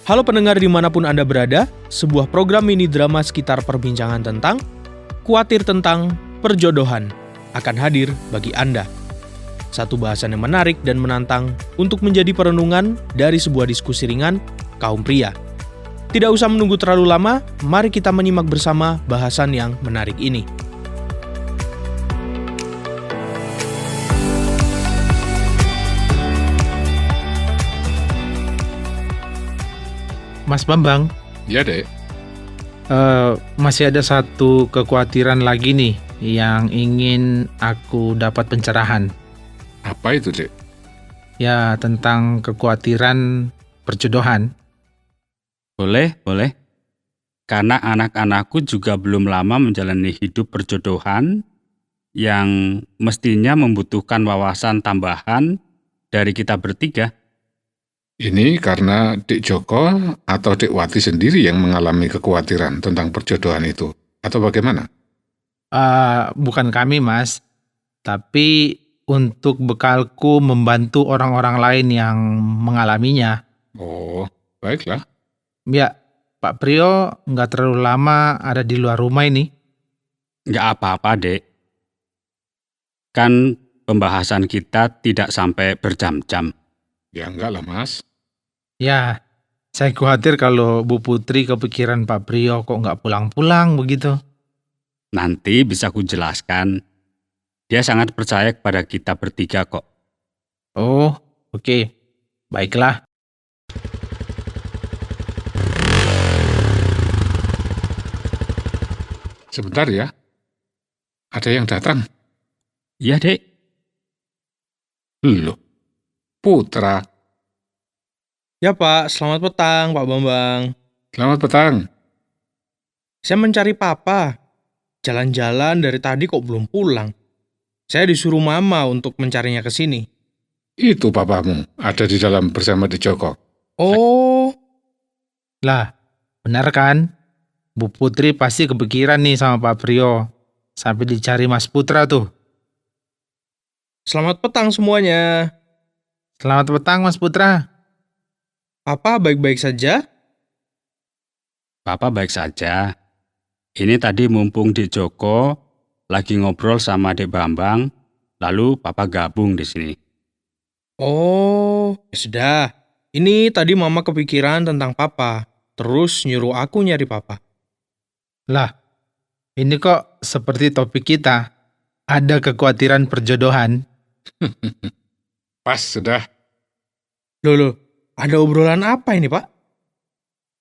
Halo pendengar dimanapun Anda berada, sebuah program mini drama sekitar perbincangan tentang khawatir tentang perjodohan akan hadir bagi Anda. Satu bahasan yang menarik dan menantang untuk menjadi perenungan dari sebuah diskusi ringan kaum pria. Tidak usah menunggu terlalu lama, mari kita menyimak bersama bahasan yang menarik ini. Mas Bambang, Ya, Dek. masih ada satu kekhawatiran lagi nih yang ingin aku dapat pencerahan. Apa itu, Dek? Ya, tentang kekhawatiran perjodohan. Boleh. Karena anak-anakku juga belum lama menjalani hidup perjodohan yang mestinya membutuhkan wawasan tambahan dari kita bertiga. Ini karena Dek Joko atau Dek Wati sendiri yang mengalami kekhawatiran tentang perjodohan itu? Atau bagaimana? Bukan kami, Mas. Tapi untuk bekalku membantu orang-orang lain yang mengalaminya. Oh, baiklah. Ya, Pak Prio nggak terlalu lama ada di luar rumah ini. Nggak apa-apa, Dek. Kan pembahasan kita tidak sampai berjam-jam. Ya enggak lah, Mas. Ya, saya khawatir kalau Bu Putri kepikiran Pak Prio kok nggak pulang-pulang begitu. Nanti bisa kujelaskan. Dia sangat percaya kepada kita bertiga kok. Oh, oke. Baiklah. Sebentar ya. Ada yang datang. Iya, Dek. Loh, Putra. Ya Pak, selamat petang Pak Bambang. Selamat petang. Saya mencari Papa. Jalan-jalan dari tadi kok belum pulang. Saya disuruh Mama untuk mencarinya ke sini. Itu papamu, ada di dalam bersama Dek Joko. Oh, Lah, benar kan? Bu Putri pasti kepikiran nih sama Pak Prio. Sampai dicari Mas Putra tuh. selamat petang semuanya. Selamat petang Mas Putra. Papa baik-baik saja? Papa baik saja. Ini tadi mumpung Dek Joko lagi ngobrol sama Dek Bambang, lalu Papa gabung di sini. Oh, ya sudah. Ini tadi Mama kepikiran tentang Papa. Terus nyuruh aku nyari Papa. Lah, ini kok seperti topik kita. Ada kekhawatiran perjodohan. Pas sudah. Loh, ada obrolan apa ini Pak?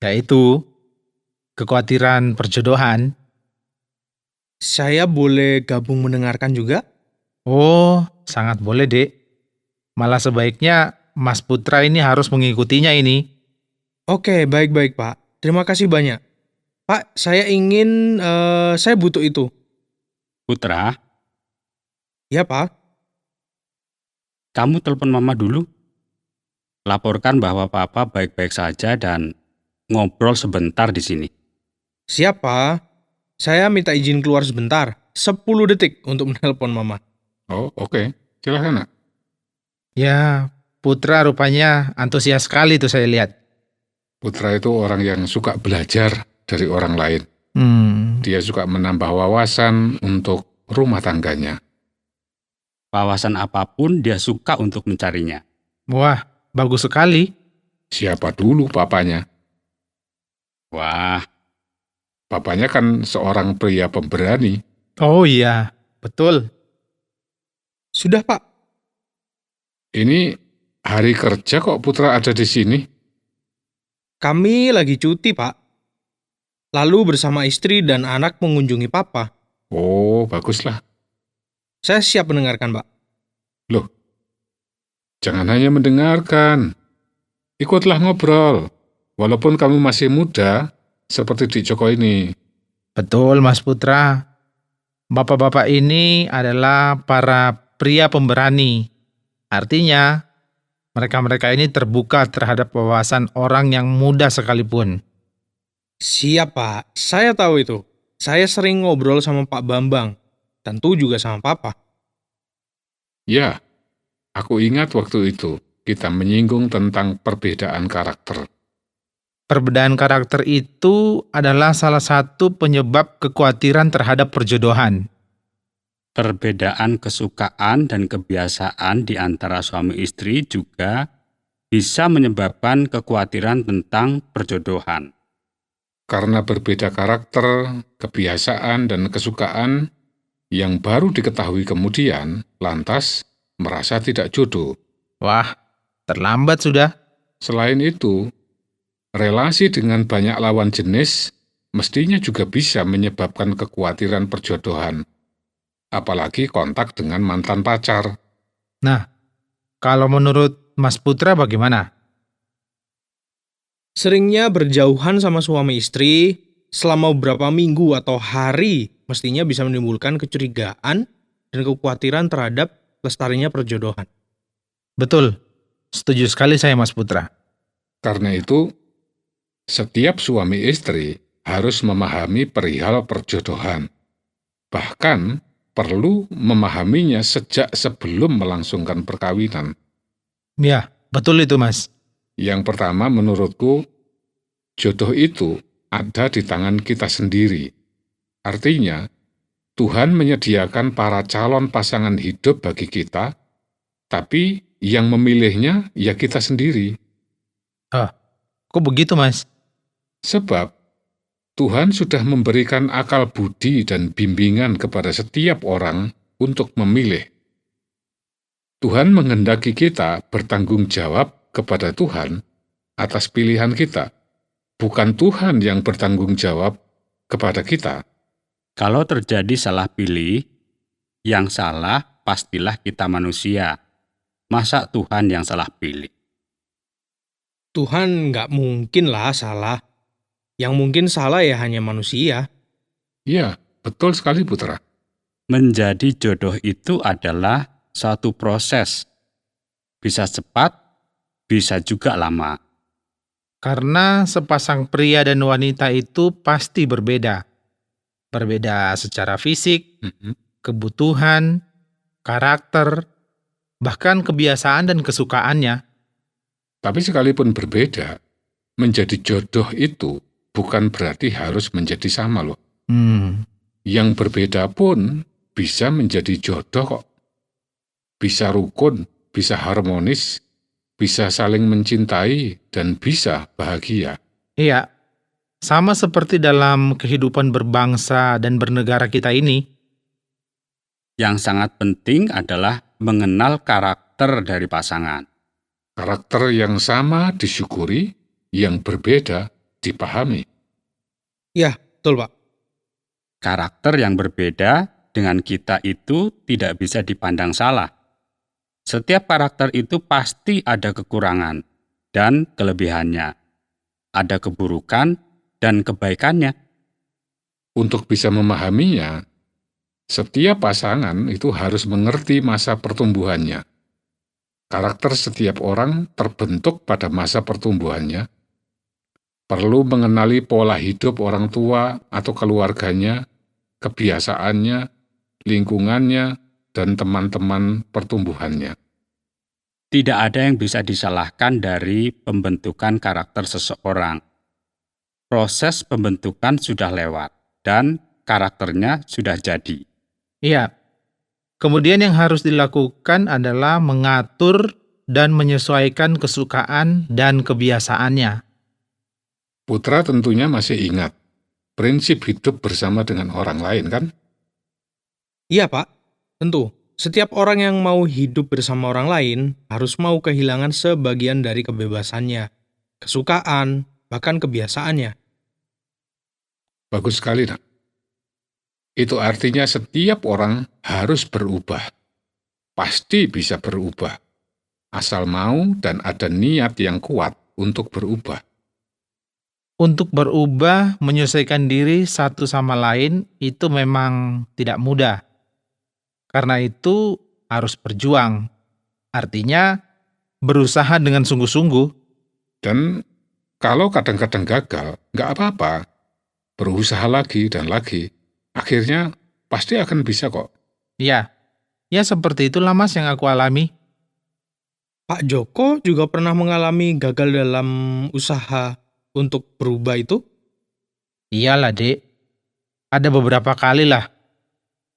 Yaitu kekhawatiran perjodohan. Saya boleh gabung mendengarkan juga? Oh, sangat boleh, Dek. Malah sebaiknya Mas Putra ini harus mengikutinya ini. Oke, baik-baik Pak. Terima kasih banyak. Pak, saya butuh itu. Putra, Ya Pak. kamu telepon Mama dulu. Laporkan bahwa Papa baik-baik saja dan ngobrol sebentar di sini. Siap Pak. Saya minta izin keluar sebentar. 10 detik untuk menelpon Mama. Oh, oke. Silahkan, Nak. Ya, Putra rupanya antusias sekali tuh saya lihat. Putra itu orang yang suka belajar dari orang lain. Dia suka menambah wawasan untuk rumah tangganya. Wawasan apapun dia suka untuk mencarinya. Wah, bagus sekali. Siapa dulu papanya? Wah, Papanya kan seorang pria pemberani. Oh iya, betul. Sudah Pak. Ini hari kerja kok Putra ada di sini? Kami lagi cuti Pak. Lalu bersama istri dan anak mengunjungi Papa. Oh, baguslah. Saya siap mendengarkan Pak. Loh, jangan hanya mendengarkan. Ikutlah ngobrol. Walaupun kamu masih muda, seperti Dik Joko ini. Betul, Mas Putra. Bapak-bapak ini adalah para pria pemberani. Artinya, mereka-mereka ini terbuka terhadap wawasan orang yang muda sekalipun. Siap Pak. Saya tahu itu. Saya sering ngobrol sama Pak Bambang. Tentu juga sama Papa. Ya, aku ingat waktu itu kita menyinggung tentang perbedaan karakter. Perbedaan karakter itu adalah salah satu penyebab kekhawatiran terhadap perjodohan. Perbedaan kesukaan dan kebiasaan di antara suami istri juga bisa menyebabkan kekhawatiran tentang perjodohan. Karena berbeda karakter, kebiasaan, dan kesukaan yang baru diketahui kemudian, lantas merasa tidak jodoh. Wah, terlambat sudah. Selain itu, relasi dengan banyak lawan jenis mestinya juga bisa menyebabkan kekhawatiran perjodohan, apalagi kontak dengan mantan pacar. Nah, kalau menurut Mas Putra bagaimana? Seringnya berjauhan sama suami istri selama beberapa minggu atau hari mestinya bisa menimbulkan kecurigaan dan kekhawatiran terhadap lestarinya perjodohan. Betul, setuju sekali saya Mas Putra. Karena itu, setiap suami istri harus memahami perihal perjodohan. Bahkan perlu memahaminya sejak sebelum melangsungkan perkawinan. Ya, betul itu Mas. Yang pertama menurutku, jodoh itu ada di tangan kita sendiri. Artinya, Tuhan menyediakan para calon pasangan hidup bagi kita, tapi yang memilihnya ya kita sendiri. Kok begitu Mas? Sebab Tuhan sudah memberikan akal budi dan bimbingan kepada setiap orang untuk memilih. Tuhan menghendaki kita bertanggung jawab kepada Tuhan atas pilihan kita, bukan Tuhan yang bertanggung jawab kepada kita. Kalau terjadi salah pilih, yang salah pastilah kita manusia. Masa Tuhan yang salah pilih? Tuhan nggak mungkin lah salah. Yang mungkin salah ya hanya manusia. Ya, betul sekali Putra. Menjadi jodoh itu adalah suatu proses. Bisa cepat, bisa juga lama. Karena sepasang pria dan wanita itu pasti berbeda. Berbeda secara fisik, kebutuhan, karakter, bahkan kebiasaan dan kesukaannya. Tapi sekalipun berbeda, menjadi jodoh itu bukan berarti harus menjadi sama loh. Yang berbeda pun bisa menjadi jodoh kok. Bisa rukun, bisa harmonis, bisa saling mencintai, dan bisa bahagia. Iya, sama seperti dalam kehidupan berbangsa dan bernegara kita ini. Yang sangat penting adalah mengenal karakter dari pasangan. Karakter yang sama disyukuri, yang berbeda dipahami. Ya, betul Pak. Karakter yang berbeda dengan kita itu tidak bisa dipandang salah. Setiap karakter itu pasti ada kekurangan dan kelebihannya. Ada keburukan dan kebaikannya. Untuk bisa memahaminya, setiap pasangan itu harus mengerti masa pertumbuhannya. Karakter setiap orang terbentuk pada masa pertumbuhannya. Perlu mengenali pola hidup orang tua atau keluarganya, kebiasaannya, lingkungannya, dan teman-teman pertumbuhannya. Tidak ada yang bisa disalahkan dari pembentukan karakter seseorang. Proses pembentukan sudah lewat dan karakternya sudah jadi. Iya. Kemudian yang harus dilakukan adalah mengatur dan menyesuaikan kesukaan dan kebiasaannya. Putra tentunya masih ingat prinsip hidup bersama dengan orang lain kan? Iya Pak, tentu. Setiap orang yang mau hidup bersama orang lain harus mau kehilangan sebagian dari kebebasannya, kesukaan, bahkan kebiasaannya. Bagus sekali, Nak. Itu artinya setiap orang harus berubah. Pasti bisa berubah. Asal mau dan ada niat yang kuat untuk berubah. Untuk berubah, menyesuaikan diri satu sama lain itu memang tidak mudah. Karena itu harus berjuang. Artinya berusaha dengan sungguh-sungguh. Dan kalau kadang-kadang gagal, nggak apa-apa. Berusaha lagi dan lagi. Akhirnya pasti akan bisa kok. Ya seperti itulah Mas yang aku alami. Pak Joko juga pernah mengalami gagal dalam usaha untuk berubah itu? Iyalah, Dek. Ada beberapa kali lah.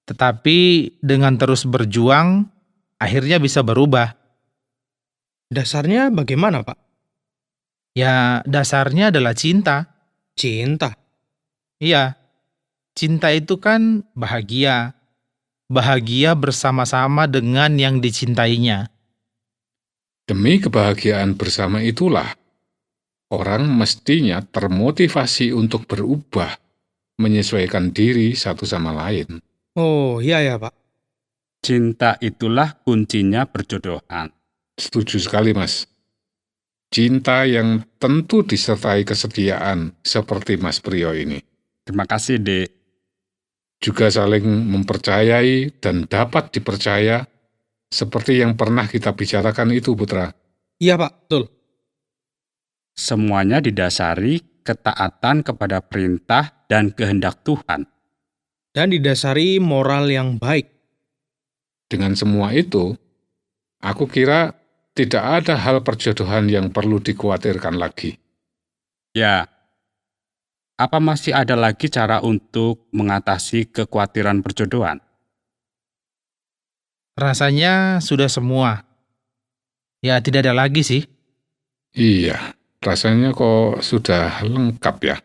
Tetapi dengan terus berjuang, akhirnya bisa berubah. Dasarnya bagaimana, Pak? Ya, dasarnya adalah cinta. Cinta. Iya, cinta itu kan bahagia. Bahagia bersama-sama dengan yang dicintainya. Demi kebahagiaan bersama itulah, orang mestinya termotivasi untuk berubah, menyesuaikan diri satu sama lain. Oh, iya ya, Pak. Cinta itulah kuncinya perjodohan. Setuju sekali, Mas. Cinta yang tentu disertai kesetiaan, seperti Mas Priyo ini. Terima kasih, Dek. Juga saling mempercayai dan dapat dipercaya, seperti yang pernah kita bicarakan itu, Putra. Iya, Pak, betul. Semuanya didasari ketaatan kepada perintah dan kehendak Tuhan. Dan didasari moral yang baik. Dengan semua itu, aku kira tidak ada hal perjodohan yang perlu dikhawatirkan lagi. Ya, apa masih ada lagi cara untuk mengatasi kekhawatiran perjodohan? Rasanya sudah semua. Ya, tidak ada lagi sih. Iya, rasanya kok sudah lengkap ya.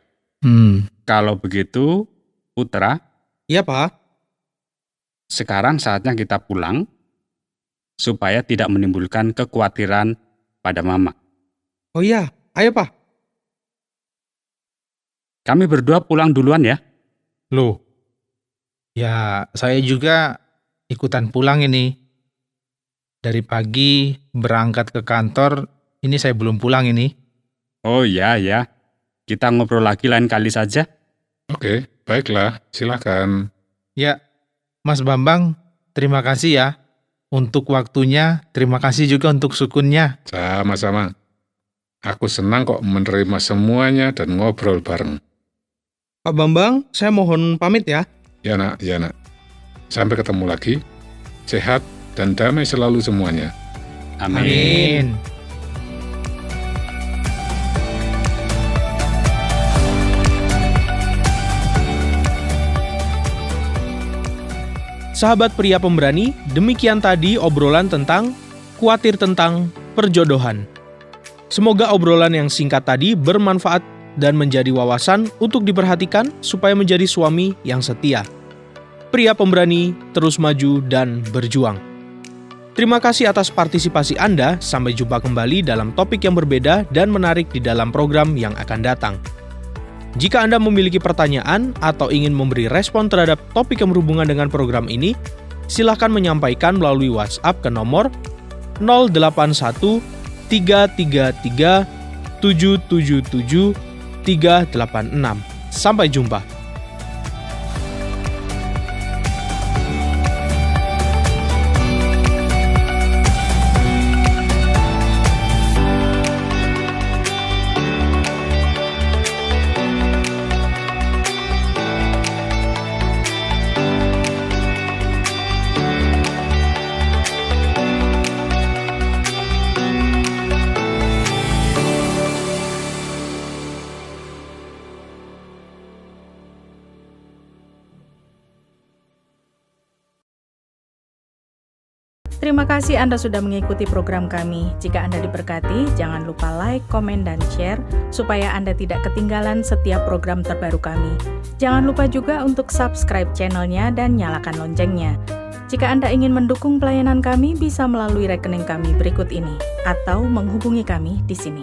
Kalau begitu, Putra, Iya, Pak. sekarang saatnya kita pulang supaya tidak menimbulkan kekhawatiran pada Mama. Oh iya, ayo, Pak. Kami berdua pulang duluan ya. Loh, ya saya juga ikutan pulang ini. Dari pagi berangkat ke kantor, ini saya belum pulang ini. Oh ya, ya. Kita ngobrol lagi lain kali saja. Oke, baiklah, silakan. Ya, Mas Bambang, terima kasih ya untuk waktunya. Terima kasih juga untuk sukunnya. Sama-sama. Aku senang kok menerima semuanya dan ngobrol bareng. Pak Bambang, saya mohon pamit ya. Ya nak. Sampai ketemu lagi. Sehat dan damai selalu semuanya. Amin. Sahabat pria pemberani, demikian tadi obrolan tentang khawatir tentang perjodohan. Semoga obrolan yang singkat tadi bermanfaat dan menjadi wawasan untuk diperhatikan supaya menjadi suami yang setia. Pria pemberani terus maju dan berjuang. Terima kasih atas partisipasi Anda. Sampai jumpa kembali dalam topik yang berbeda dan menarik di dalam program yang akan datang. Jika Anda memiliki pertanyaan atau ingin memberi respon terhadap topik yang berhubungan dengan program ini, silakan menyampaikan melalui WhatsApp ke nomor 081 333 777 386. Sampai jumpa. Terima kasih Anda sudah mengikuti program kami. Jika Anda diberkati, jangan lupa like, komen, dan share supaya Anda tidak ketinggalan setiap program terbaru kami. Jangan lupa juga untuk subscribe channelnya dan nyalakan loncengnya. Jika Anda ingin mendukung pelayanan kami, bisa melalui rekening kami berikut ini atau menghubungi kami di sini.